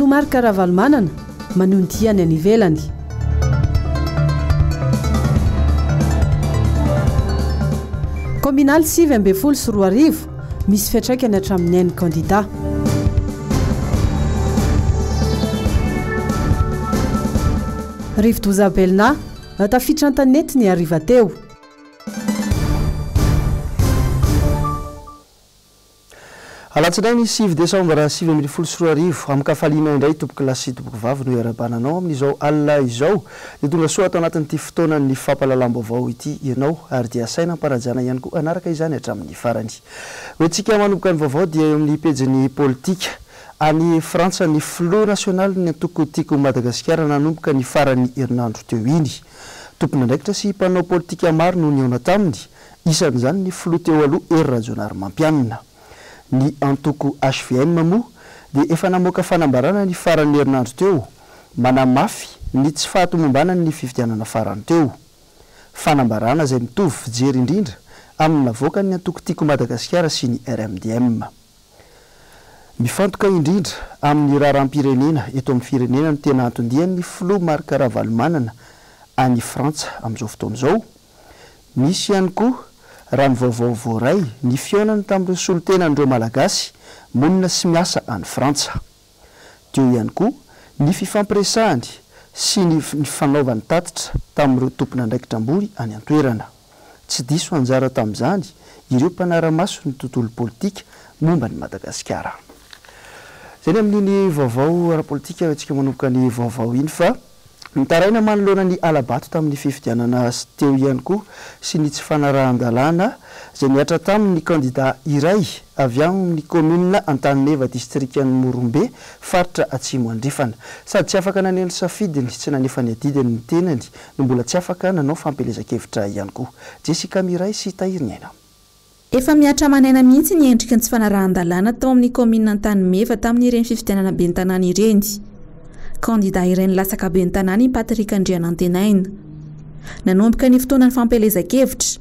filomarika Ravalomanana manontiany any ivelany. Communal 9 misy fiantraikany hatramin'ny 9 candidat. Rivo-Douzabelna tafiditra an-tanety ny hariva teo. Alatsinainy 9 Desambra 2024 amin'ny kafaliana indray tompoko lasy tompoko vavy no iarabananao amin'izao alina izao dia tonga soa atao anatin'ity fotoanany fampalalam-baovao ity ianao ary dia saina amparajana ihany koa anaraka izany hatramin'ny farany. Hoentsika manomboka ny vaovao dia eo amin'ny pejiny politika any Frantsa ny flot national ny antoko tiako Madagasikara nanomboka ny farany herinandro teo iny. Tompona ndraikitra sy mpanao politika maro no niona taminy, isan'izany ny flot teo aloha Hery Rajaonarimampianina. Ny antoko HVM moa dia efa namoaka fanambarana ny farany herinandro teo, manamafy ny tsy fahatomombanany ny fifidianana farany teo. Fanambarana izay mitovy fijery indrindra amin'ny navoaka ny antoko tiako Madagasikara sy ny RMDM. Mifantoka indrindra amin'ny raharam-pirenena eto amin'ny firenena no tena antondian'ny filomarika Ravalomanana any Frantsa amin'izao fotoana izao. Misy ihany koa raha ny vaovao voaray ny fionany tamin'ireo solotenan'ireo malagasy monina sy miasa any Frantsa. Teo ihany koa ny fifampiresahany sy ny fanaovany tatitra tamin'ireo tompona ndraikitr'amboly any an-toerana. Tsy diso anjara tamin'izany ireo mpanara-maso ny tontolo politika momba ny Madagasikara. Izany amin'iny vaovao ara-politika antsika manomboka ny vaovao iny fa nitaraina manoloana ny alabato tamin'ny fifidianana teo ihany koa sy ny tsy fanarahan-dalàna izay niatra tamin'ny candidat iray avy amin'ny commune Antananarivo district-ny Morombe faritra Atsimo Andrefana sady tsy afaka naneno safidiny tsy nanefa ny adidiny ny tenany no mbola tsy afaka nanao fampelezan-kevitra ihany koa. Jessica Miray sy Tahir Niaina. Efa miatra manaina mihitsy ny endrika ny tsy fanarahan-dalàna tao amin'ny commune Antananarivo tamin'ny ireny fifidianana ben'ny tanàna ireny. Candidat ireny lasaka ben'ny tanàna Patrick Andrianantenaina. Nanomboka ny fotoanany fampelezan-kevitra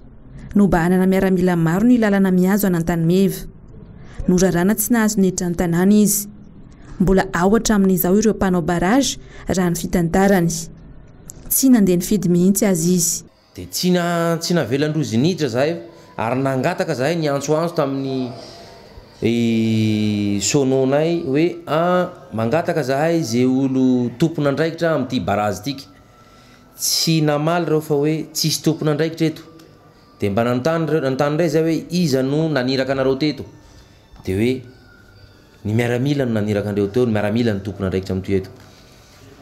no bahanana miaramila maro ny lalana mihazo any Antananarivo. Norarana tsy nahazo niditra ny tanàna izy. Mbola aohatra amin'izao ireo mpanao barage raha ny fitantarany. Tsy nandeha nifidy mihitsy azy izy. Dia tsy navelan-drozy niditra zahay ary nangataka zahay ny antsoantso tamin'ny sononay hoe mangataka zahay zay olo tompona andraikitra amin'ity barazy tiky. Tsy namaly reo fa hoe tsisy tompona andraikitra eto. Dia mba nanontany zay hoe iza no naniraka anareo teto. Dia hoe ny miaramila no naniraka andreo teo, ny miaramila ny tompona andraikitra amin'ity eto.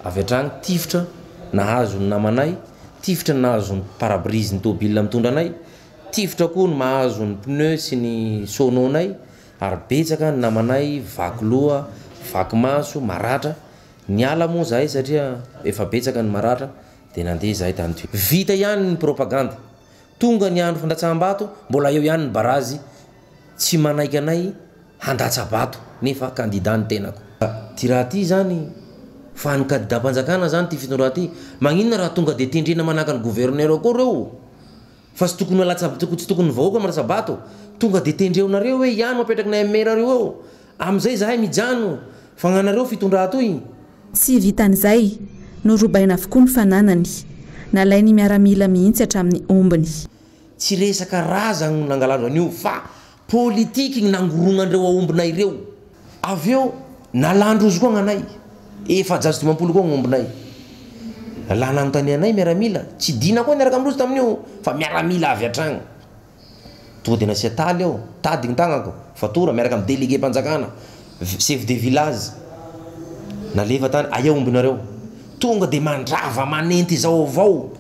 Avy hatrany tifitra nahazo ny namanay, tifitra nahazo ny parabrise ny tômôbila mitondra anay, tifitra koa ny mahazo ny pneu sy ny sononay. Ary betsaka ny namanay vaky loha, vaky maso, maratra. Niala moa zahay satria efa betsaka ny maratra dia nandeha zahay tany toy. Vita ihany ny propaganda. Tonga ny andro fandatsaham-bato, mbola eo ihany ny barazy. Tsy manaiky anay handatsa-bato nefa candidat ny tenako. Ty raha ty zany fa ny candidat mpanjakana zany ty fitondra ty. Maninona raha tonga dia tendrena manaka ny gouverneur koa reo. Fa tsy tokony tsy tokony vahoaka maratsa-bato. Tonga dia tendreonareo hoe ihany mapetrakinay amin'ny merareo eo. Amin'izay zahay mijano fagnanareo fitondra toy. Tsy vitan'izay no robaina avokoa ny fananany. Nalainy miaramila mihitsy hatramin'ny ombiny. Tsy resaka raza no nangalandro an'io fa politika ny nangoronandreo aombinay ireo. Avy eo nalandrozy koa gnanay. Efa 620 koa gnombinay. La nanontany anay miaramila. Tsy dina koa niaraka amin'rozy tamin'io fa miaramila avy hatragny. Tonga dia nasia taly aho, tady ny tagnako, fatora miaraka amin'ny délégué mpanjakana, chef de village. Nalefa tany aia ombinareo. Tonga dia mandrava manenty izao avao.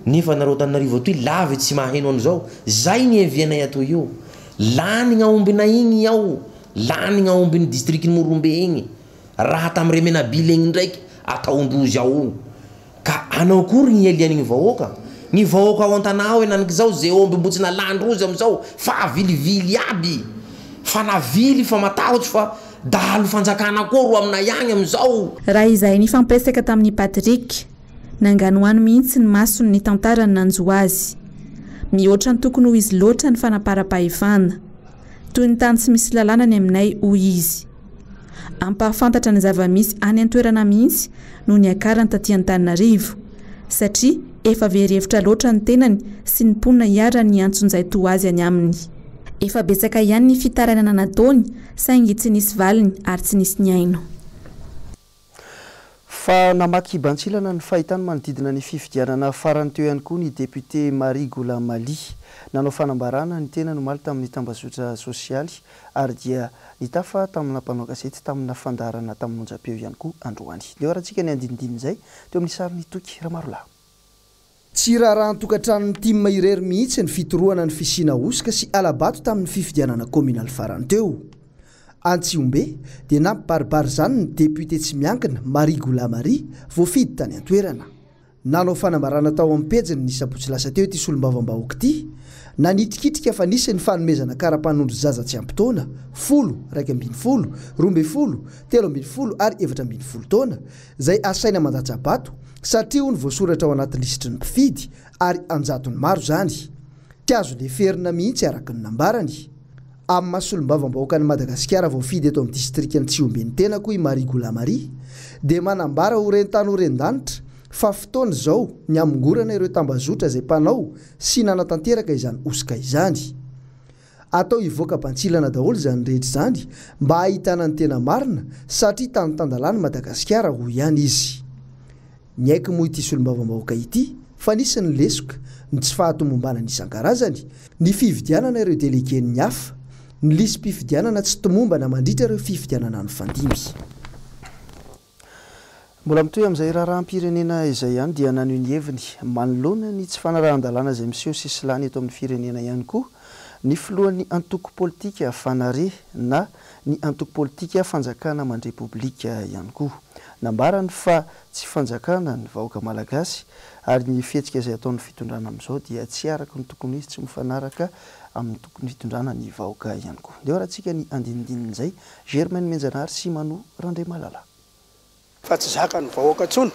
Nefa nareo Antananarivo atoy lavy tsy maheno an'izao. Zay ny evianay ato io. Lany gna ombinay igny ao. Lany gna ombin'ny district-ny Morombe igny. Raha tamin'ny Remenabile igny ndraiky ataondrozy ao. Ka anao kory ny elian'igny vahoaka. Ny vahoaka ao an-tanà hoe naniky zao zay omby mbo tsy nalandrozy amin'izao fa vilivily aby. Fa navily fa matahotsy fa dahalo fanjakana koa ro aminay agny amin'izao. Raha izay ny fampiresaka tamin'ny Patrick nangano any mihitsy ny masony ny tantarany nanjo azy. Mihoatra ny tokony ho izy loatra ny fanapara-pahefana. Toy ny tany tsy misy lalàna ny aminay hoy izy. ampahafantatra ny zava-misy any an-toerana mihitsy no ny akarany taty Antananarivo satria efa verevitra loatra ny tenany sy ny mponina hiara ny antson'izay toa azy any aminy. Efa betsaka ihany ny fitaranana nataony saingy tsy nisy valiny ary tsy nisy ny aino. Fa namaky Bantsilana ny fahitany manodidina ny fifidianana farany teo ihany koa ny député Marie Goulamali nanao fanambarana ny tena no maly tamin'ny tambazotra sosialy ary dia nitafa tamina mpanao gazety tamina fandarana tamin'ny onjam-peo ihany koa androany. Leo arahantsika ny andinindinizay teo amin'ny sariny toky Ramarola. Tsy raha tokantrano tim irery mihitsy ny fitoroana ny fisina osika sy alabato tamin'ny fifidianana communal farany teo. Antsiombe dia nampibaribar zany ny député tsy miankina Marie Goulamali voafidy tany an-toerana. Nanao fanambarana tao amin'ny pejiny ny sabotsy lasa teo ity solombavam-bahoaka ity nanitrikitrika fa nisy ny fanomezana karapanondro zaza tsy ampitaona 10, 12, 12, 13 ary 14 taona izay asaina mandatsabato satria ny voasoratra ao anaty lisitry ny mpifidy ary anjatony maro zany. Tsy azo leferina mihitsy araka ny nambarany. Amin'ny mahasolombavam-bahoaka ny Madagasikara voafidy eto amin'ny distrikty Tsiombe ny tena koa i Marie Goulamali dia manambara ho rentany ho rendanitra fa fotoana izao ny amongorana ireo tambazotra izay mpanao sy nanatanteraka izany osika izany. Atao hivoaka Bantsilana daholo izany rehetra izany mba hahitana ny tena marina satria tany-tandalany Madagasikara ho ihany izy. Ny aiky moa ity solombavam-bahoaka ity fa nisy ny lesoka ny tsy fahatomombana isan-karazany ny fividianana ireo délégué-ny hafa ny lisy mpifidianana tsy tomombana mandritra ireo fifidianana ny fandimby. Mbola mitoy amin'izay raharam-pirenena izay ihany dia naneho ny heviny manoloana ny tsy fanarahan-dalàna izay miseho sisy lany eto amin'ny firenena ihany koa ny filohan'ny antoko politika fanare na ny antoko politika fanjakana aman-repoblika ihany koa. Nambarany fa tsy fanjakana ny vahoaka malagasy ary ny fihetsika izay ataon'ny fitondrana amin'izao dia tsy araka ny tokony izy tsy mifanaraka amin'ny tokony fitondrana ny vahoaka ihany koa. Leo rahantsika ny andinindinizay Germaine Menjanary sy Mano Randre Malala. Fa tsy zaka ny vahoaka tsony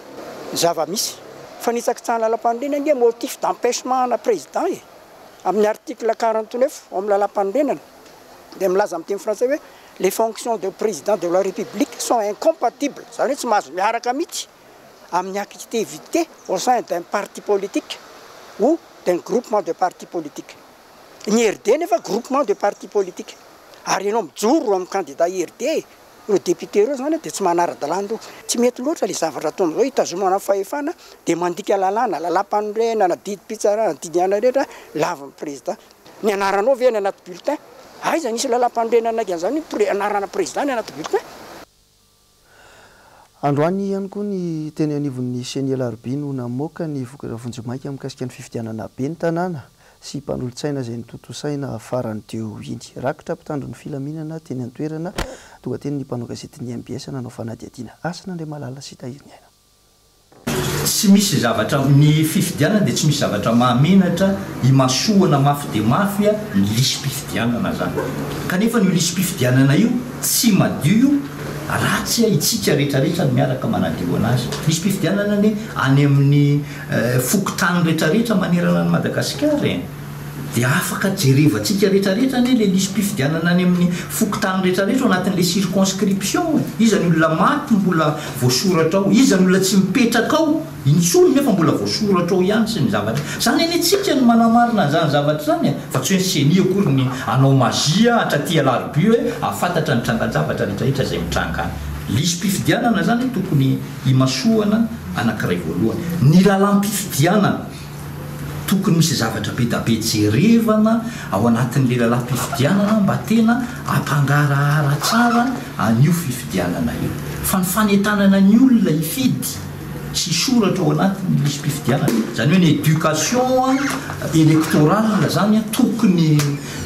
ny zava-misy fa nitsakitsahana lalam-pandrenana dia motif d'empêchement na président e amin'ny article 49 amin'ny lalam-pandrenana dia milaza amin'ny teny français hoe les fonctions de président de la République sont incompatibles. Zany hoe tsy mahazo miaraka mihitsy amin'ny activité au sein d'un parti politique ou d'un groupement de partis politiques. Ny RD nefa groupement de partis politiques ary ianao mijoro amin'ny candidat RD ireo député ireo zany dia tsy manara-dalàna tsy mety loatra le zavatra atao amin'izao hitazomana fahefana dia mandika lalàna lalam-pandrenana didy pitsarana didiana rehetra lava ny président. Ny anaranao ve ny anaty bulletin aiza nisy lalam-pandrenana an'izany anarana président ny anaty bulletin. Androany ihany koa ny teny anivon'ny Seniel Arby no namoaka ny vokatra vonjimaiky mikasika ny fifidianana be ny tanàna sy mpanolo-tsaina izay nitotosaina farany teo iny. Rakitra mpitandro ny filaminana teny an-toerana tonga teny ny mpanao gazety ny MBS nanao fanadiadiana Asina Andre Malala sy Tahiry Niaina. Tsy misy zavatra ny fifidianana dia tsy misy zavatra mahamenatra imasoana mafy dia mafy ny lisy mpifidianana zany. Kanefa ny lisy mpifidianana io tsy madio io ratsy itsika rehetrarehetra ny miaraka manadio anazy. Lisy mpifidianana ny any amin'ny fokotany rehetrarehetra manerana ny Madagasikara dia afaka jerevantsika rehetrarehetra ny le lisy mpifidianana any amin'ny fokotany rehetrarehetra anatin'le circonscription. Iza ny olona maty mbola voasoratra ao, iza ny olona tsy mipetraka ao intsony nefa mbola voasoratra ao ihany sy ny zavatra zany eny antsika ny manamarina zany zavatra zany fa tsy hoe ny seni akory ny anao mazia hatraty alarby hoe afantatra ny trangan-javatra rehetrarehetra izay mitranga. Lisy mpifidianana zany tokony imasoana anankiray voalohany. Ny lalam-pifidianana tokony misy zavatra be da be jerevana ao anatin'le lalam-pifidianana mba tena ampangarahara tsara an'io fifidianana io. Fa ny fanetanana ny olona hifidy sy soratra ao anatin'ny lisy mpifidianana zany hoe ny éducation électorale zany tokony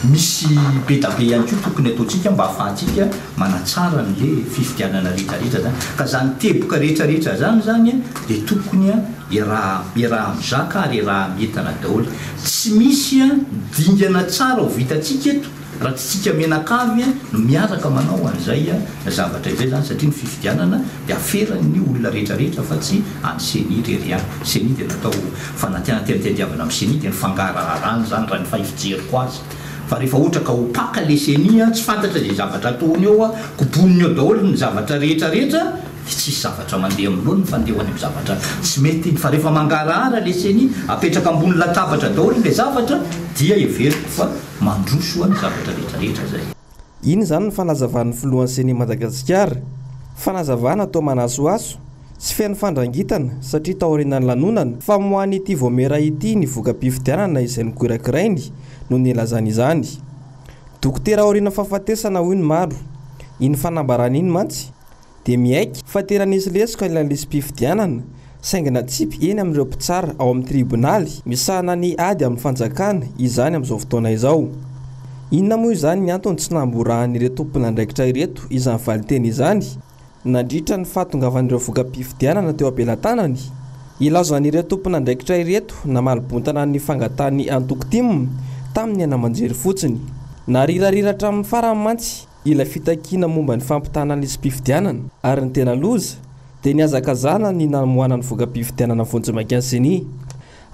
misy be da be ihany koa tokony ataontsika mba ahafahantsika manatsara n'le fifidianana rehetrarehetra zany. Ka zany teboka rehetrarehetra zany dia tokony raha mizaka ary raha mientana daholo. Tsy misy dingana tsara ho vitantsika eto raha tsika menakavy no miaraka manao an'izay zavatra izay zany satria ny fifidianana dia aferan'ny olona rehetrarehetra fa tsy any seni rery ihany. Seni dia natao fanantenatena tediavana amin'ny seni dia ny fangaraharaany zany raha ny fahifijeriko azy fa rehefa ohatra ka hopaka lesenia tsy fantatra zay zavatra ataony eo a koponiny eo daholo ny zavatra rehetrarehetra tsisy zavatra mandeha amin'lohany fandehoany amin'ny zavatra tsy mety fa rehefa mangarahara leseny apetraka ambony latabatra daholo le zavatra dia everiko fa mandroso ny zavatra rehetrarehetra zay. Iny zany ny fanazavan'ny filohan'ny seny Madagasikara, fanazavana atao manasoaso tsy feno fandrangitana satria taorian'ny lanonana fa moany ity vomera ity ny voka-pifidianana izay nikorakirainy no nilazany izany. Dokotera aoriana fahafatesana hoy ny maro, iny fanambarana iny mantsy dia miaiky fa tena nisy lesoka ilay lisym-pifidianana saingana tsipy eny amin'ireo mpitsara ao amin'ny tribonaly misahana ny ady amin'ny fanjakana izany amin'izao fotoana izao. Inona moa izany ny antony tsy namborahan'ireo tompon'andraikitra ireto izany valiteny izany nandritra ny fahatongavan'ireo voka-pifidianana teo ampelantanany. Ilazan'ireo tompon'andraikitra ireto namalbontana ny fangatany Antokotimo tamin'ny anamanjery fotsiny. Narirarira hatramin'ny farany mantsy ilay fitakiana momba ny fampitana ny lisym-pifidianana ary ny tena loza dia niazakazana ny namoana ny voka-pifidianana vonjimankasiny.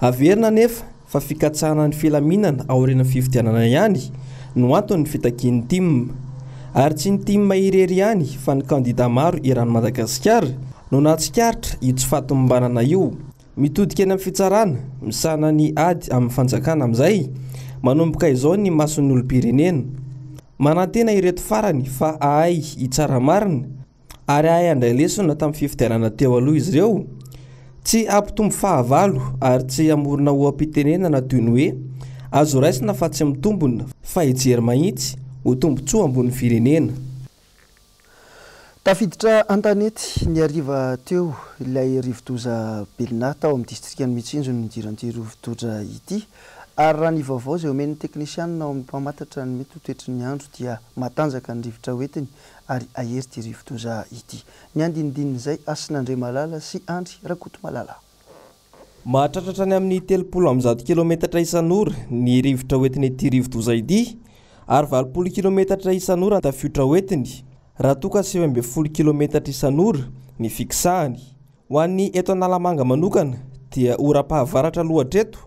Averina nefa fa fikatsahana ny filaminana aorian'ny fifidianana ihany no antony ny fitakian'ny Tim. Ary tsy ny Tim irery ihany fa ny kandida maro eran'ny Madagasikara no natsikaritra io tsy fahatombanana io. Mitodika eny amin'ny fitsarana misahana ny ady amin'ny fanjakana amin'izay manomboka izao ny mason'ny olom-pirenena. Manantena ireto farany fa ahay hitsara marina ary ahay andray lesona tamin'ny fifidianana teo aloha izy ireo. Tsy ampitombo fahavalo ary tsy amorona hoam-pitenenana toy ny hoe azo raisina fa tsy mitombona fa hijery mahitsy ho tombotsoa ambony firenena. Tafiditra antanety ny ariva teo ilay rivodoza Belina tao amin'ny distrikany Mitsinjo ny idiran'ity rivodoza ity ary raha ny vaovao izay omen'ny teknisianina ao amin'ny mpamatatra ny mety ho toetry ny andro dia matanjaka ny rivotra hoentiny ary ahery ity rivodoza ity. Ny andinindin'izay Asinandre Malala sy Andry Rakoto Malala. Mahatratratra ny amin'ny 30 kilometatra isan'ora ny rivotra hoentiny ity rivodoza ity ary 20 kilometatra isan'ora tafiotra hoentiny raha toka 70 kilometatra isan'ora ny fiksahany. Ho an'ny eto Analamanga manokana dia ora-pahavaratra lohatreto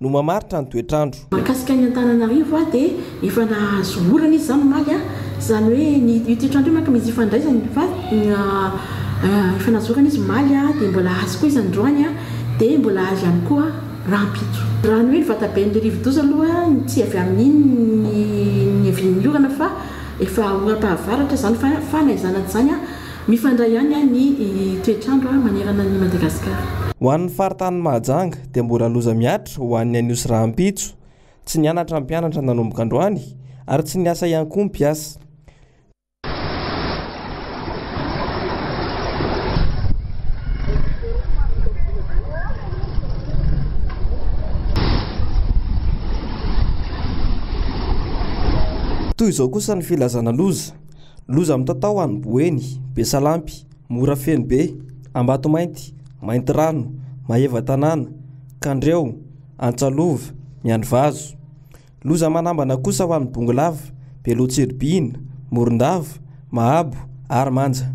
no mamaritra ny toetrandro. Mahakasika ny Antananarivo dia efa nahazo orana izy zany maly zany hoe ny toetrandro io maka misy ifandraisany fa efa nazorana izy maly dia mbola azo koa izy androany dia mbola azo ihany koa rahampitso. Raha ny hoe ny vataben'ilay rivodoza aloha tsy avy amin'iny ny avian'ny orana fa efa ora-pahavaratra zany fa naizana zany mifandray ihany ny toetrandro manerana ny Madagasikara. Ho an'ny faritany Mahajanga dia mbola loza miatra ho an'ny aniosy rahampitso. Tsy nianatra mpianatra nanomboka androany ary tsy niasa ihany koa mpiasa. Toy izao kosa ny filazana loza. Loza amin'ny tatao any Boeny, Besalampy, Morafeny be, Ambatomainty, Mainty rano, Maheva tanàna, Kandreo, Antsalova, Miandrivazo. Loza manambana kosa ho an'ny Bongolava, Belotsirbina, Morondava, Mahabo ary Manja.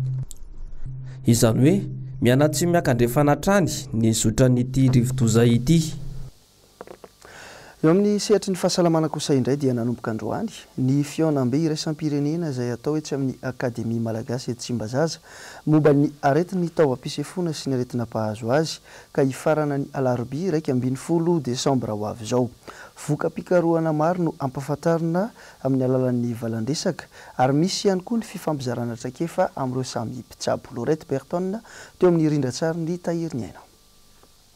Izany hoe mianatsy miakandrefana hatrany ny zotran'ity rivodoza ity. Eo amin'ny sehatry ny fahasalamana kosa indray dia nanomboka androany ny fihaonam-be iraisam-pirenena izay atao etsy amin'ny Akademia Malagasy eto Tsimbazaza momba ny aretin'ny taovam-pisefoana sy ny aretina mpahazo azy ka hifarana ny Alarobia 20 Desambra ho avy izao. Voka-pikarohana maro no ampahafantarina amin'ny alalan'ny valandresaka ary misy ihany koa ny fifampizarana traikefa amin'ireo samy mpitsabo. Lorette Berton teo amin'ny rindran-tsary ny Tahiriny Aina.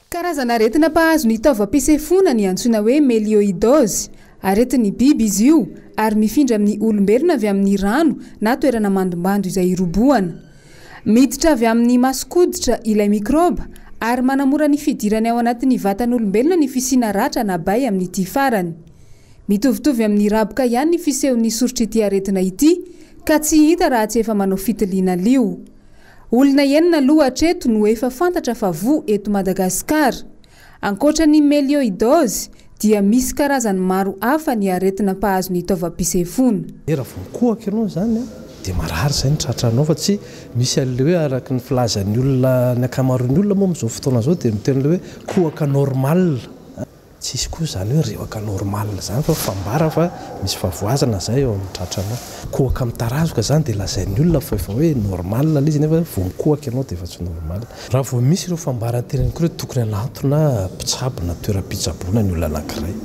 Karazana aretina mpahazo ny taovam-pisefoana ny antsoina hoe melioidose. Aretin'ny biby izy io ary mifindra amin'ny olombelona avy amin'ny rano na toerana mandombando izay irobohana. Miditra avy amin'ny maskoditra ilay mikroba ary manamora ny fidirany ao anatin'ny vatan'olombelona ny fisiana ratra na bay amin'ity farany. Mitovitovy amin'ny raboka ihany ny fisehon'ny soritra ity aretina ity ka tsy hita raha tsy efa manao fitiliana lio. Olona enina aloha hatreto no efa fantatra fa voa eto Madagasikara. Ankoatra ny melioidose dia misy karazany maro hafa ny aretina mpahazo ny taovam-pisefoana. Raha vonkohaka ianao zany dia marary izay ny tratranao fa tsy misy an'ilay hoe araka ny filazan'ny olona ny ankamaroan'ny olona moa amin'izao fotoana izao dia miteny hoe kohaka normal. tsisy koa zany hoe revaka normal zany fa fambara fa misy favoazana zay eo amin'ny tratranao kohaka amin'ny tarazoka zany dia lazain'ny olona fa efa hoe normal la izy nefa vonkohaka ianao dia efa tsy normal raha vao misy ireo fambarantenany koa hoe tokony anatona mpitsabona toeram-pitsaboana ny olona anankiray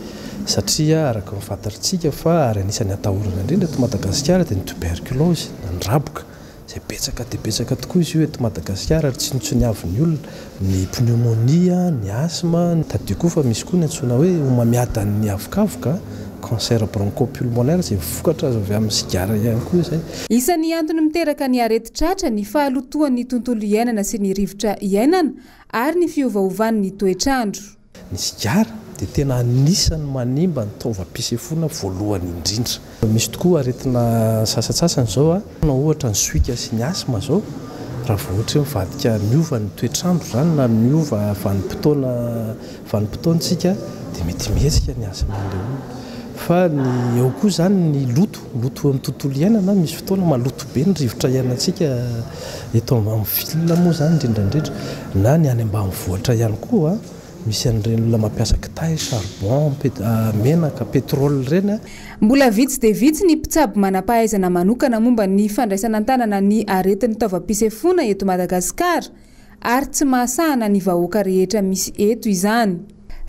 satria araka mifantaritsika fa ary anisan'ny atahorana indrindra eto Madagasikara dia ny tuberculose ny raboka zay betsaka dia betsaka tokoa izy io eto Madagasikara ary tsy nitsoniavin'ny olona ny pneumonia ny asthme tadio koa fa misy koa ny antsoina hoe homamiadan'ny avokavoka cancer bronchopulmonaire zay vokatra azo avy amin'ny sigara ihany koa zay isan'ny antony miteraka ny areti-tratra ny fahalotoan'ny tontolo iainana sy ny rivotra iainana ary ny fiovaovan'ny toetrandro ny sigara dia tena anisany manimba ny taovam-pisefona voalohany indrindra misy tokoa aretina sasatsasany zao na ohatra ny soika sy ny asthme zao raha vao ohatra hoe mivadika miova ny toetrandro zany na miova vanim-potoantsika dia mety mihetsika ny asthme an'ilay olona fa ny eo koa zany ny loto amin'ny tontolo iainana misy fotoana maloto be ny rivotra iainantsika eto amin'ny vilona moa zany indrindrandrindra na ny any ambanivohitra ihany koa misy an'ireny olona mampiasa kitay charbon menaka pétrole ireny mbola vitsy dia vitsy ny mpitsabo manam-pahaizana manokana momba ny fandraisana an-tanana ny aretin'ny taovam-pisefona eto Madagasikara ary tsy mahasahana ny vahoaka rehetra misy eto izany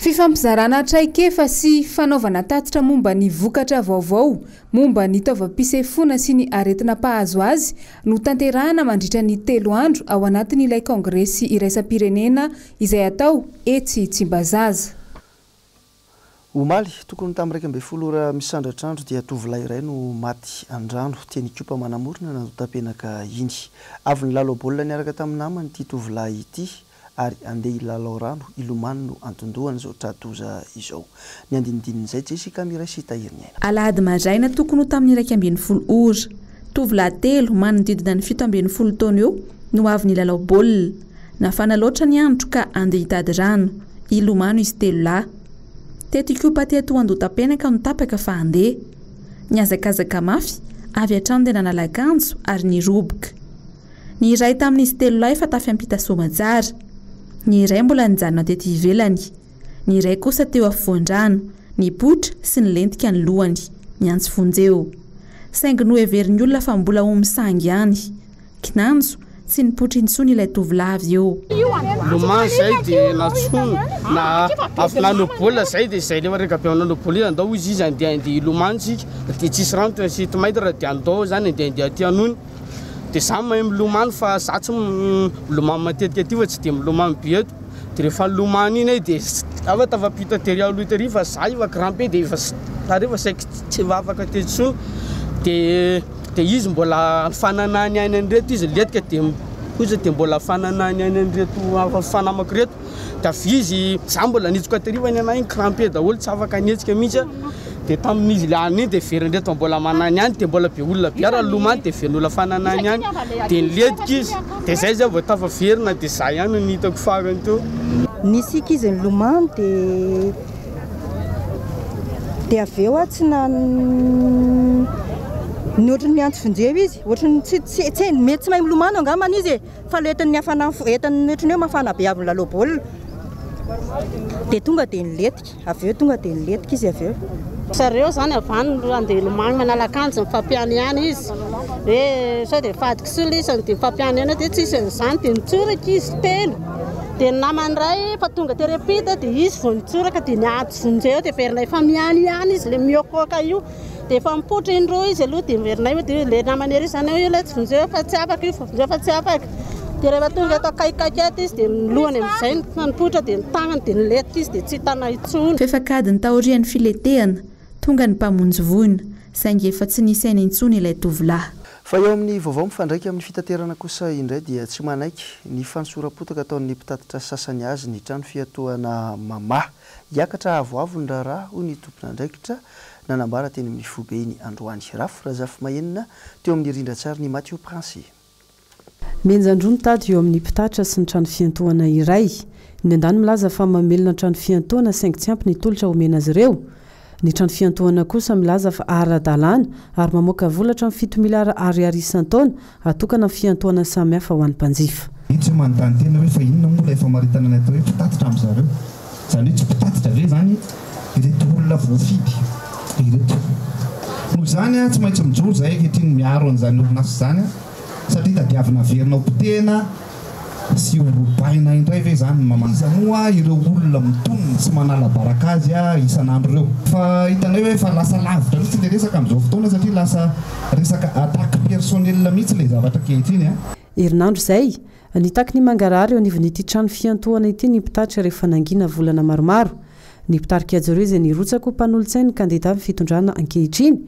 fifampizarana traikefa sy fanaovana tatitra momba ny vokatra vaovao momba ny taovam-pisefona sy ny aretina mpahazo azy no tanterahana mandritra ny 3 andro ao anatin'ilay kongresy iraisam-pirenena izay atao etsy Tsimbazaza omaly tokony tamin'ny 12 ora misandratrandro dia tovolahy iray no maty andrano teny kopa manamorona nandotam-penaka iny avy ny lalao baolina niaraka tamin'ny namany ity tovolahy ity ary andeha ilalao rano ilomano no antondohana izao tratoza izao ny andinidin'izay Jessica Miray sy Tahiriny aina alahady maraina tokony ho tamin'ny 12 ora tovolahy 3 manodidina ny 17 taona eo no avy nilalao baolina nafana loatra ny andro ka andeha hitady rano ilomano izy 3 lahy teto kopa teto andotam-penaka no tapaka fa andeha niazakazaka mafy avy hatrany dia nanalakanjo ary ny roboka ny iray tamin'izy 3 lahy efa tafy-ampita soamantsara ny iray mbola nijanona teto ivelany ny iray kosa teo afovoan-drano ny potra sy ny lentika ny lohany miantso fonjeo saingy no heverin'ny olona fa mbola ho misangy ihany kinanjo sy ny potra intsony ilay tovolahy eo lomano zay dia natsono na afinano baolina zay dia zay lefa reka be anano baolina andao izy izy andeha ilomano tsika dia tsisy rano tena sy tomaitra dia andao zany andeha aty anony dia zany mahay milomano fa za tsy milomano matetika aty fa tsy dia milomano be eto dia rehefa lomano iny dia afa tafapita tery aloha tery fa za efa crampe dia efa tarefa saika tsy afaka tetsono dia izy mbola fananany ainany reto izy letika dia koza dia mbola fananany ainany reto fanamako reto dia avy izy za mbola nitsoka tery fa ny anahy iny crampe daholo tsy afaka netsika mihitsy dia tamin'izy lany iny dia veriny reto mbola manany ihany dia mbola be olona be raha lomany dia verynyolona fananany ihany dia niletika izy dia zay zay vao tafaverina dia za ihany ny hitako farany teo nisika izy ny lomano dia avy eo tsy ny ohatrany miantso fonjeo izy ohatrany tsy mety tsy mahay milomano angamana izy fa loentan'ny afana entany ohatrany hoe mafana be avy ny lalao baolina dia tonga dia niletika avy eo tonga dia niletika izy avy eo zareo zany avany andeha ilomano manalakanjo mifampiany ihany izy hoe sao dia fadika sola izy dia mifampiany ihany dia tsisy an'izany dia nitsoraka izy 3 dia namany ray fa tonga terapita dia izy vao nitsoraka dia niantso vonjeo dia verinay fa miany ihany izy le miokoka io dia efa mipotra iny roa izy aloha dia verinay dia le namany ery zany hoe ilay tsy vonjeo fa tsy afaka io fa vonjeo fa tsy afaka dia rehefa tonga eto akaikaiky eto izy dia milohany amin'izay nipotra dia ny tagnany dia niletika izy dia tsy hitana intsony fefakadiny taorian'ny filetehana tonga ny mpamonjy voina saingy efa tsy nisy aina intsony ilay tovolahy fa eo amin'ny vaovao mifandraika amin'ny fitaterana kosa indray dia tsy manaiky ny fansorapotaka ataon'ny mpitatitra sasany azy ny trano fiatohana mama hiakatra avoavo ny raharaha ho ny tompona andraikitra nanambara teny amin'ny fobe iny androany rafo razafy mahenina teo amin'ny rindrantsary ny Mathieu Prince menjandroa nitady eo amin'ny mpitatra sy ny trano fiantohana iray ny andany milaza fa mamelona trano fiantohana saingy tsy ampy ny tolotra omena azy ireo ny trano fiantohana kosa milaza fa ara-dalàna ary mamoaka volatra amin'ny 7 miliara ariary isan-taona atokana amin'ny fiantohana samihafa ho an'ny mpanjifa tsy manotany tena hoe fa inona moa ilay famaritana anay tao hoe mpitatitra amin'izareo zany hoe tsy mpitatitra ve zany ireto olona voafidy ireto noho zany a tsy maintsy mijoro zay kehitriny miaro an'izany orinasa zany a satria tadiavina verina potena sy orobaina indray ve zany mamaiza moa ireo olona mitonony sy manala baraka azy a isan'andro reo fa hitanay hoe fa lasa lavitra mihitsy le resaka amin'izao fotoana satria lasa resaka attaque personnel mihitsy le zavatra kehitriny a herinandro izay nitaky ny mangarary eo anivon'ity trano fiantohana ity ny mpitatitra rehefa nangina volana maromaro ny mpitarika ajo izay nirotsaka ho mpanolontsainy ny kandida amin'ny fitondrana ankehitriny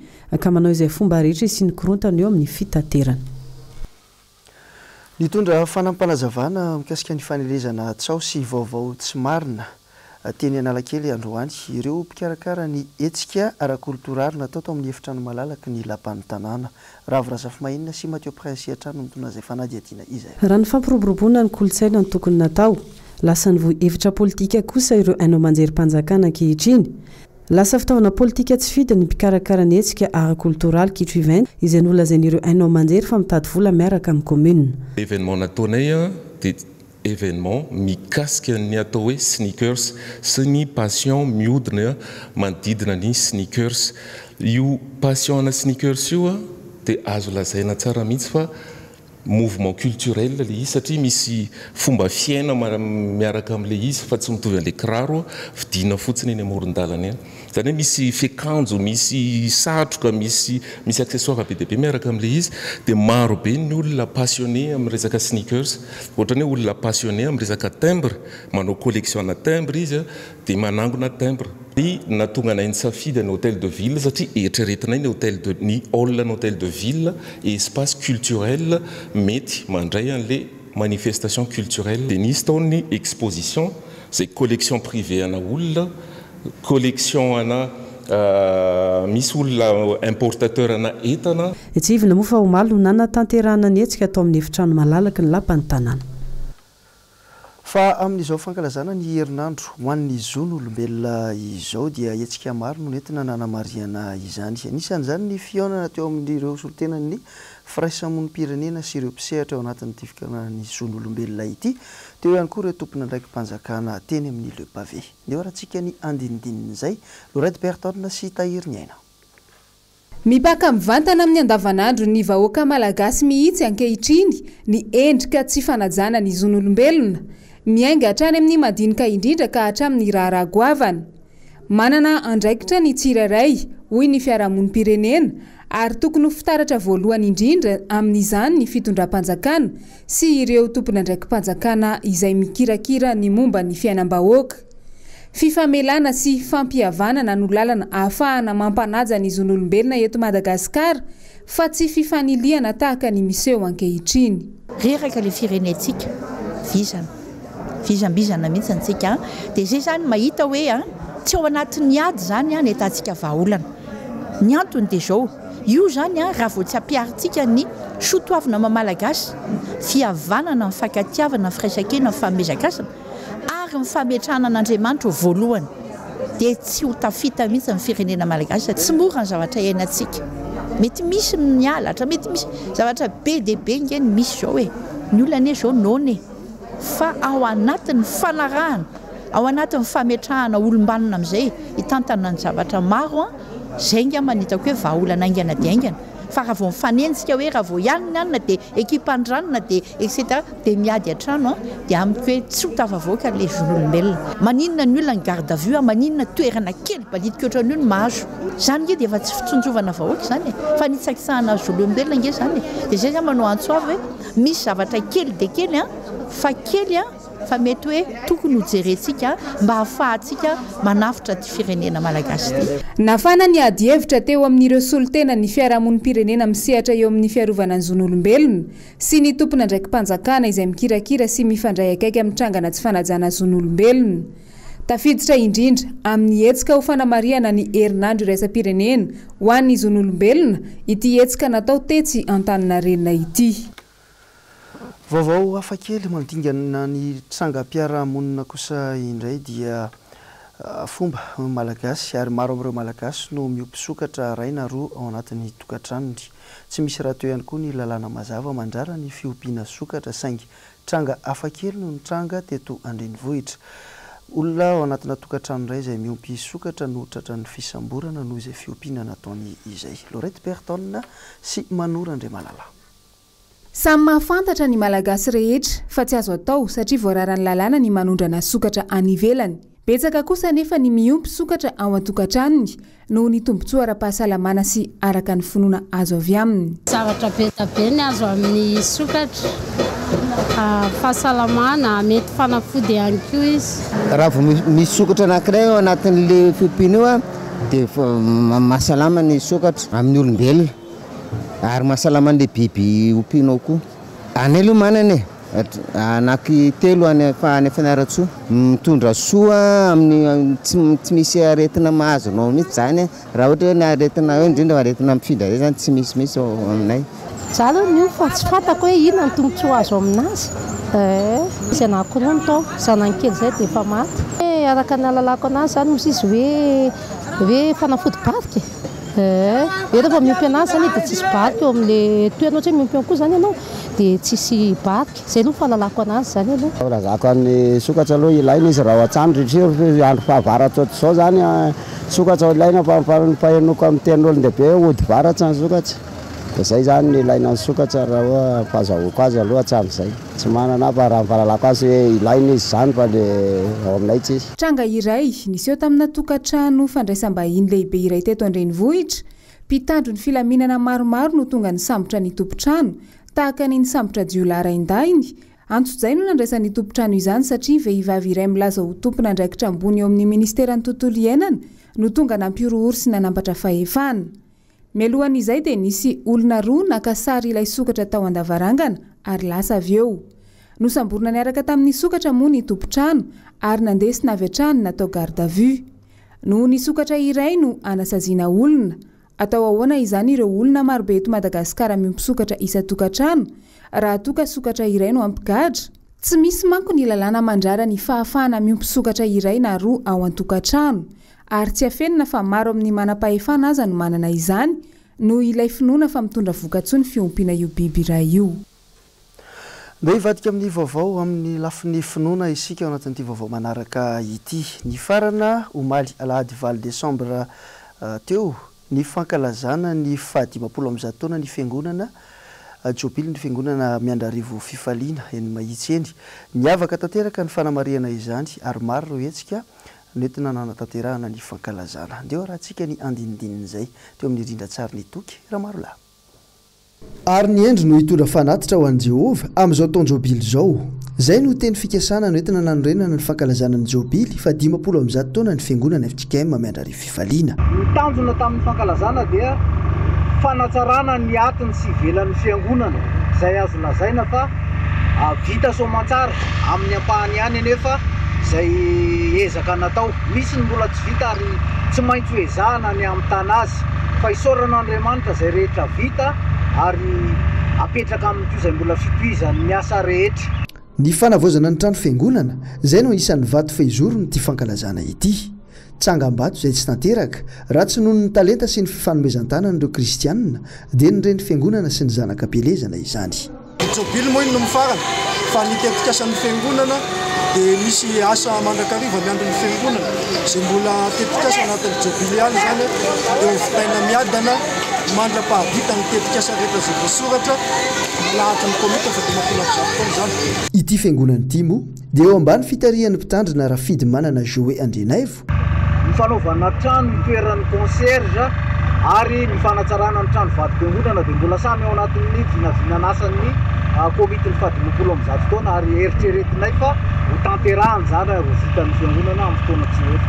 ka manao izay fomba rehetra sy nikorontana eo amin'ny fitaterana. Nitondra fanampanazavana mikasika ny fanelezana tsao sy vaovao tsy marina teny Analakely androany ireo mpikarakara ny hetsika ara-koltorary natao tao amin'ny efitrano malalaka ny lapan'ny tanàna Ravorasafy sy Mathieu Prince atrano mitondra izay fanadihadiana izay. Raha ny fampiroboroboana ny kolotsaina ny tokony natao lasa ny evitra politika kosa ireo hainao manjerim-panjakana ankehitriny. Lasa fitaovana politika tsy fidy ny mpikarakara ny hetsika ara-koltoraly kitro event izay nolazain'ireo hainao manjery fa mitady vola miaraka amin'ny commune. Événement nataonay dia événement mikasika ny atao hoe sneakers sy ny passion mihodina manodidina ny sneakers. Io passion ana sneakers io dia azo lazaina tsara mihitsy fa mouvement culturel le izy satria misy fomba fiaina miaraka amin'le izy fa tsy mitovy an'le kiraro vidina fotsiny eny amoron-dalana eny. Zany hoe misy fekanjo, misy satroka, misy accessoire be dia be miaraka amin'le izy dia maro be ny olona passionné amin'ny resaka sneakers. Ohatrany hoe olona passionné amin'ny resaka timbre, manao collection na timbre izy dia manangona timbre. Natonga nay ny safidy ny hôtel de ville satria eritreretinay ny hall ny hôtel de ville et espace culturel mety mandray an'le manifestation culturelle. Dia nisy tao ny exposition zay collection privée ana olona, collection ana misy olona importateur ana entana. Tsy ivina moa fa omaly nana tanterahana ny hetsika atao amin'ny efitrano malalaka ny lapan'ny tanàna. Fa amin'izao fankalazana ny herinandro ho an'ny zon'olombelona izao dia hetsika maro no nentina nanamariana izany. Anisan'izany ny fihaonana teo amin'ireo solotenan'ny firaisamonim-pirenena sy ireo mpisehatra ao anatin'ity fikambanan'ny zon'olombelona ity. Teo ihany koa ireo tompona ndraiky mpanjakana teny amin'ny Le Pavé. Neo rahantsika ny andinindin'izay Lorette Berton sy Tahir Niaina. Mipaka mivantana amin'ny andavanandro ny vahoaka malagasy mihitsy ankehitriny ny endrika tsy fanajana ny zon'olombelona. Miainga hatrany amin'ny madinika indrindra ka hatramin'ny raharagoavana. Manana andraikitra ny tsirairay hoy ny fiarahamonim-pirenena ary tokony fitaratra voalohany indrindra amin'izany ny fitondram-panjakana sy ireo tompona ndraiky mpanjakana izay mikirakira ny momba ny fiainam-bahoaka. Fifamelana sy fampihavanana no lalana ahafahana mampanaja ny zon'olombelona eto Madagasikara fa tsy fifaniliana tahaka ny miseho ankehitriny. Reraka le firenetsika vizambizana mihitsy antsika dia zay zany mahita hoe tsy ao anatin'ny ady zany ny atantsika vahaolana. Ny antony dia zao io zany raha vao tsy ampiaritsika ny soatoavina mamalagasy fihavanana mifankatiavana firaisan-kina fahamezakasana ary mifametrahana an'Andriamanitra voalohany dia tsy ho tafita mihitsy amin'ny firenena malagasy. Tsy mora ny zavatra iainantsika, mety misy mialatra, mety misy zavatra be dia be ngeny misy zao hoe ny olona zao none fa ao anatin'ny fanarahana, ao anatin'ny fametrahana olombanona amin'izay hitantana ny zavatra maro zay nga manitako hoe vahaolana aingana dia aingana. Fa raha vao mifanenjika hoe raha vao ianina dia ekipandranina dia etc dia miady atrano dia amiko hoe tsy ho tafavoaka le zon'olombelona. Maninona ny olona ny garde à vue, maninona toerana kely balitika ohatran'io ny mahazo. Zany nge dia efa tsy fitsonjovana vahoaka zany fa nitsakisahana zon'olombelona nge zany. Dia zay zany manao antsoavy hoe misy zavatra kely dia kely fa kely fa mety hoe tokony ho jerentsika mba hahafahantsika manafitra ty firenena malagasy ty. Nafana ny ady hevitra teo amin'ireo solotena ny fiarahamonim-pirenena misehatra eo amin'ny fiarovana ny zon'olombelona sy ny tompona ndraiky mpanjakana izay mikirakira sy mifandray akaiky amin'ny trangana tsy fanajana zon'olombelona. Tafiditra indrindra amin'ny hetsika ho fanamariana ny herinandro iraisam-pirenena ho an'ny zon'olombelona ity hetsika natao tetsy Antaninarenina ity. Vaovao hafakely mandingana ny trangam-piarahamonina kosa indray dia fomba malagasy ary maro amin'ireo malagasy no miompisokatra ray na roa ao anatin'ny tokantranony. Tsy misy raha teo ihany koa ny lalàna mazava mandrara ny fiompiana sokatra saingy tranga hafakely no ny tranga teto Andrenivohitra. olona ao anatina tokantrano ray izay miompy sokatra no tratra ny fisamborana noho izay fiompiana nataony izay. Lorette Berton sy Manora Andriamalala. Samy mahafantatra ny malagasy rehetra fa tsy azo atao satria voararany lalàna ny manondrana sokatra any ivelany. Betsaka kosa nefa ny miompy sokatra ao an-tokantranony noho ny tombontsoa ara-pahasalamana sy araka ny finoana azo avy aminy. Zavatra be ny azo amin'ny sokatra, fahasalamana, mety fanafody ihany koa izy. Raha vao misy sokatra anankiray ao anatin'le fiompiana io dia mahasalama ny sokatra amin'ny olombelona ary mahasalama an'le biby ompianao koa. Any aloha manany anaky telo any Fianaratsoa mitondra soa amin'ny tsy misy aretina mahazonao mihitsy zany raha ohatra hoe ny aretina eo indrindra aretina mifindra zany tsy misy aminay. Za aloha ny fa tsy fantako hoe inona ny tombontsoa azo aminazy. Izy anankiroa ny tao, zanankely zay dia efa maty. Araka ny alalako anazy zany misy izy hoe fanafody barika. Rehefa miompy anazy zany dia tsisy barika eo amin'le toerana ohatra hoe miompy koa zany ianao dia tsisy barika. Zay aloha fahalalako anazy zany aloha. Raha zako an'ny sokatra aloha ilaina izy raha an-trano rehetra andro fahavaratra ohatr'izao zany sokatra ilaina pahenoko amin'ny tenin'olon-dehibe ody varatra ny sokatra. Dia zay zany ny ilaina ny sokatra raha hoe fahazahoko azy aloha hatramin'izay. Tsy manana fa raha fahalalako azy hoe ilaina izy zany fa le ao aminay tsy izy. Tranga iray niseho tamina tokantrano fandraisam-bahiny lehibe iray teto Andrenivohitra. Mpitandro ny filaminana maromaro no tonga ny sambotra ny tompotrano tahaka ny sambotra Jiolara Indainy. Antso-jay no nandraisan'ny tompotrano izany satria vehivavy iray milaza ho tompona andraikitra ambony eo amin'ny ministeran'ny tontolo iainana no tonga nampiorohoro sy nanambatra fahefana. Mialohan'izay dia nisy olona roa naka sary ilay sokatra tao an-davarangana ary lasa avy eo. Nosamborina niaraka tamin'ny sokatra moa ny tompotrano ary nandesina avy hatrany natao garde à vue. Noho ny sokatra iray no anasaziana olona. Atao ahoana izany ireo olona marobe eto Madagasikara miompy sokatra isa-tokantrano raha toka sokatra iray no ampigadra. Tsy misy manko ny lalàna mandrara ny fahafahana miompy sokatra iray na roa ao an-tokantrano. Ary tsy afenina fa maro amin'ny manam-pahefana aza no manana izany no ilay finoana fa mitondra voka-tsoa ny fiompiana io biby iray io. Ndeha hivadika amin'ny vaovao amin'ny lafin'ny finoana isika ao anatin'ity vaovao manaraka ity. Ny farana omaly alahady valo Desambra teo ny fankalazana ny fahadimapolo amin'ny zato taona ny fiangonana Jobily ny fiangonana Miandrarivo Fifaliana eny Mahitsy eny. Niavaka tanteraka ny fanamariana izany ary maro ireo hetsika nentina nanatanterahana ny fankalazana. Ndeo raha antsika ny andinindininy teo amin'ny rindran-tsary ny toky raha maro lahy. Ary ny endry no hitondra fanatitra ho an'i Jehova amin'izao taona Jobily izao. Zay no teny fikasana no entina nanorenana ny fankalazana ny Jobily fa 50 taona ny fiangonana FJKM Miandrarivo Fifaliana. Ny tanjona tamin'ny fankalazana dia fanatsarana ny atiny sy ivelan'ny fiangonana izay azo lazaina fa vita soamantsara amin'ny ampahany ihany anefa izay ezaka natao. Misy ny mbola tsy vita ary tsy maintsy ezahana ny amin'ny tany azy fa isaorana Andriamanitra izay rehetra vita ary apetraka amin'ity izay mbola fitohizany ny asa rehetra. Ny fanavoazana ny trano fiangonana izay no isan'ny vato fehizoro ny ity fankalazana ity. Tsangam-bato izay tsy tanteraka raha tsy noho ny talenta sy ny fifanomezan-tanana ireo kristianina dia ny reny fiangonana sy ny zanakam-pielezana izany. Jobily moa no mifarana fa ny tetikasan'ny fiangonana dia misy asa mandrakariva miandro ny fiangonana izay mbola tetikasa anatin'ny Jobily ihany zany eo vitaina miadana mandra-pahavita ny tetikasa rehetra izay voasoratra lahatra ny komita fa 50 taona zany. Ity fiangonana ity moa dia eo ambany fitarihan'ny mpitandrina Rafidy Manana Joe Andrenaivo. Ny fanaovana trano itoeran'ny concierge ary ny fanatsarana ny trano vatom-piangonana dia mbola samy ao anatin'ny vinavinanasan'ny komity ny 50 taona ary eritreretinay fa ho tanterahany zany ho vitan'ny fiangonana amin'ny fotoana tsy ela.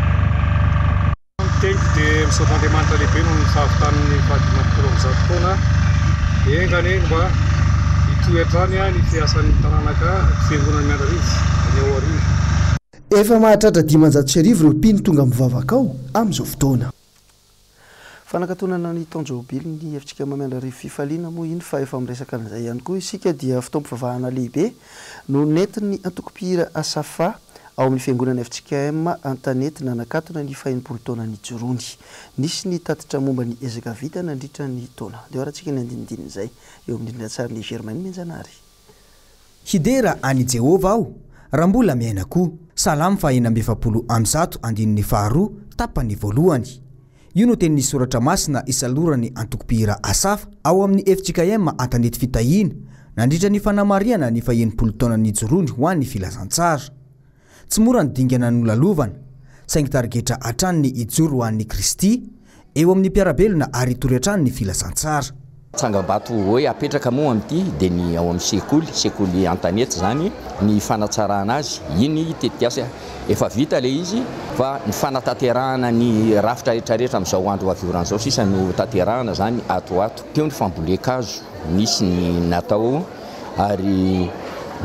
Teniko dia misaotan'Andriamanitra lehibe no nifahavitan'ny 50 taona engany mba hitoetrany ny fiasan'ny tanànaka fiangonana Miandrarivo any ao arivo. Efa mahatratra 500 ireo mpino tonga mivavaka ao amin'izao fotoana. Fanakatonana ny taona Jobily ny FJKM Miandrarivo Fifaliana moa iny fa efa miresaka an'izay ihany koa isika dia fitaom-pivavahana lehibe no nentin'ny antoko-pihira Asafa ao amin'ny fiangonana FJKM Antanety nanakatona ny 40 taona ny Jorony. Nisy ny tatitra momba ny ezaka vita nandritra ny taona. Dia rahantsika ny andinindininy izay eo amin'ny rindran-tsary ny Germaine Menjanary. Hidera any Jehova aho raha mbola miaina koa salamy fahenambefapolo amzato andininy faharoa tapany voalohany. Io no tenin'ny soratra masina isalorany antokopihira asafa ao amin'ny FJKM antanety fitahina nandritra ny fanamariana ny fahenipolo taona ny jorony ho an'ny filazantsara. Tsy mora ny dingana nolalovana saingy tarigetra hatrany ny ijoro ho an'ny Kristy eo amin'ny mpiarabelona ary hitory hatrany ny filazantsara. Tsangam-bato hoe apetraka moa amin'ity dia ny ao amin'ny sekoly antanety zany ny fanatsarana azy iny tetiasa efa vita le izy fa ny fanatanterahana ny rafitra rehetrarehetra amin'izao andro aviorana sisa no tanterahana zany atoato teo ny fambolekazo nisy ny natao ary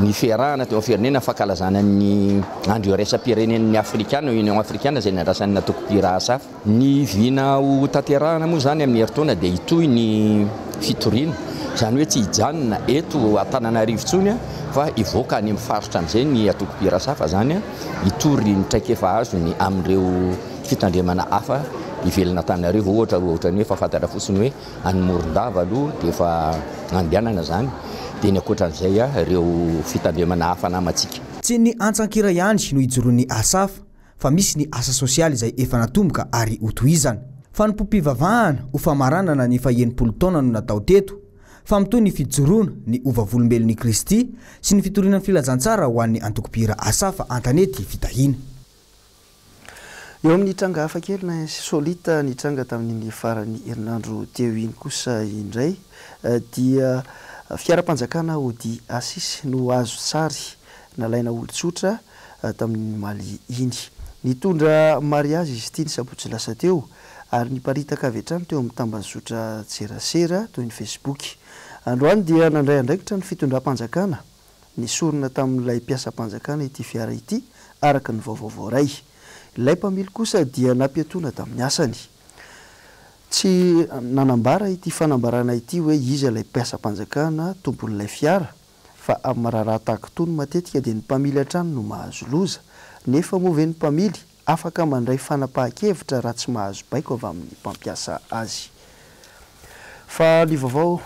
ny fiarahana teo firenena fankalazana ny andro raisam-pirenen'ny afrikana Union africaine zay nandrasan'ny natokopihira asafa ny vina ho tanterahana moa zany amin'ny heritaona dia itoy ny fitoriana zany hoe tsy hijanona eto Antananarivo tsony fa ivoaka any amin'ny faritra amin'izay ny atokopihira asafa zany hitory ny traikefa azony amin'ireo fitandremana hafa ivelona Antananarivo ohatra ny efa fantatra fotsiny hoe any Morondava aloha dia efa andehanana zany dia ny akoatran'izay ireo fitandremana hafa namatsika. Tsy ny antsankira ihany no hijoroan'ny asafa fa misy ny asa sosialy izay efa natomboka ary hotohizana. Fa ny pompivavahana ho famaranana ny fahenipolo taona no natao teto fa mitoy ny fijoroana ny ovavolombelon'ny Kristy sy ny fitorianan'ny filazantsara ho an'ny antokopihira asafa antanety fitahina. Eo amin'ny tranga hafa kely na solita ny tranga tamin'ny farany herinandro teo iny kosa indray dia fiara-panjakana Audi A6 no azo sary nalaina olon-tsotra tamin'ny Mali iny. Nitondra mariazy izy ity ny sabotsy lasa teo ary niparitaka avy hatrany teo amin'ny tambazotra tserasera toy ny Facebook. Androany dia nandray andraikitra ny fitondram-panjakana nisorona tamin'ilay mpiasa-panjakana ity fiara ity araka ny vaovao ray. Ilay mpamily kosa dia nampiatoana tamin'ny asany. Tsy nanambara ity fanambarana ity hoe izy ilay mpiasa-panjakana tompon'ilay fiara fa amin'ny maraharaha tahaka itony matetika dia ny mpamily hatrany no mahazo loza nefa moa ny mpamily afaka mandray fanapahan-kevitra raha tsy mahazo baiko avy amin'ny mpampiasa azy. Fa ny vaovao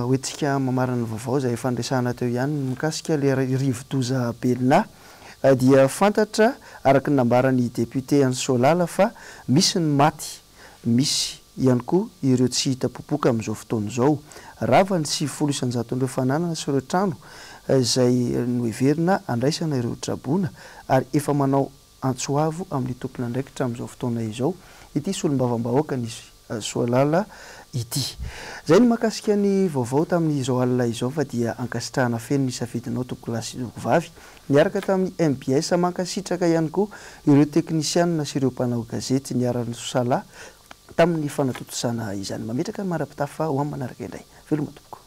hoentsika mamarana ny vaovao izay efa andresahana teo ihany mikasika le rivo-doza Belona dia fantatra araka ny nambaran'ny député Ansolala fa misy ny maty, misy ihany koa ireo tsy hita popoka amin'izao fotoana izao. Rava ny 700 fananana sy ireo trano izay noheverina andraisana ireo traboana ary efa manao antsoavo amin'ny tompona andraikitra amin'izao fotoana izao ity solombavam-bahoaka ny Solala ity. Zay ny makasika ny vaovao tamin'izao alina izao fa dia ankasitrahana feno ny safidinao tompolasy vavy niaraka tamin'ny MBS mankasitraka ihany koa ireo teknisianina sy ireo mpanao gazety niaran'ny Sosala tamin'ny fanatotosana izany. Mametraka ny mara-pitafa ho amin'ny manaraka indray. Veloma tompoko.